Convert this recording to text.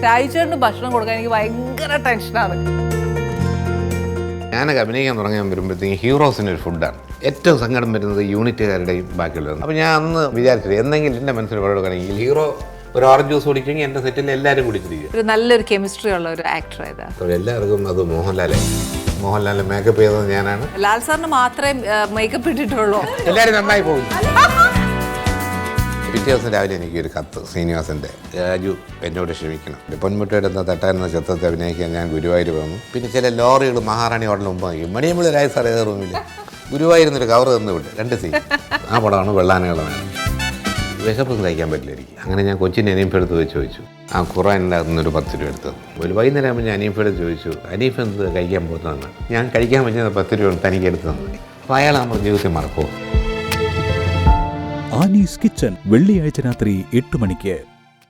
രായിച്ചേട്ടന് ഭക്ഷണം കൊടുക്കാൻ എനിക്ക് ഭയങ്കര ടെൻഷനാണ്. ഞാനൊക്കെ അഭിനയിക്കാൻ തുടങ്ങാൻ വരുമ്പോഴത്തേക്കും ഹീറോസിൻ്റെ ഒരു ഫുഡാണ് ഏറ്റവും സങ്കടം വരുന്നത് യൂണിറ്റുകാരുടെയും ബാക്കിയുള്ളവരും. അപ്പോൾ ഞാൻ അന്ന് വിചാരിച്ചത് എന്തെങ്കിലും എൻ്റെ മനസ്സിൽ കൊടുക്കുകയാണെങ്കിൽ ഹീറോ ഒരു ഓറഞ്ച് ജ്യൂസ് കുടിക്കുമെങ്കിൽ എൻ്റെ സെറ്റിൽ എല്ലാവരും കുടിച്ചിരിക്കും. ഒരു നല്ലൊരു കെമിസ്ട്രി ഉള്ള ഒരു ആക്ടർ ഏതാ? എല്ലാവർക്കും അത് മോഹൻലാൽ മേക്കപ്പ് ചെയ്തത് ഞാനാണ്. ലാൽ സാറിന് മാത്രമേ മേക്കപ്പ് ഇട്ടിട്ടുള്ളൂ. എല്ലാവരും നന്നായി പോകും. പിറ്റേ ദിവസം രാവിലെ എനിക്കൊരു കത്ത് ശ്രീനിവാസൻ്റെ, രാജു എന്നോട് ക്ഷമിക്കണം, പൊന്മുട്ടയെടുത്ത തട്ടായിരുന്ന ചിത്രത്തെ അഭിനയിക്കാൻ ഞാൻ ഗുരുവായൂർ വന്നു. പിന്നെ ചില ലോറികൾ മഹാറാണി ഹോട്ടലിന് മുമ്പ് നോക്കി മണിയമ്പിള്ളരാജ് സാർ ഏത് റൂമിൽ ഗുരുവായൂരിന്നൊരു കവർ തന്നു വിട്ട് 2 സീൻ. ആ പടമാണ് വെള്ളാനകളാണ്. വിശപ്പൊന്നും കഴിക്കാൻ പറ്റില്ല എനിക്ക്. അങ്ങനെ ഞാൻ കൊച്ചിൻ്റെ അനീഫെടുത്ത് വെച്ച് ചോദിച്ചു. ആ ഖുറാൻ്റെ അകത്തുനിന്നൊരു 10 രൂപ എടുത്തത്. ഒരു വൈകുന്നേരം ആകുമ്പോൾ ഞാൻ അനീഫെടുത്ത് ചോദിച്ചു, അനീഫ് എന്ത് കഴിക്കാൻ പോകുന്നതെന്ന്. ഞാൻ കഴിക്കാൻ പറ്റുന്ന 10 രൂപ തനിക്ക് എടുത്ത് തന്നു. അപ്പോൾ അയാൾ നമ്മുടെ ജീവിതത്തിൽ മറക്കുമോ? ആനീസ് കിച്ചൺ വെള്ളിയാഴ്ച രാത്രി 8 മണിക്ക്.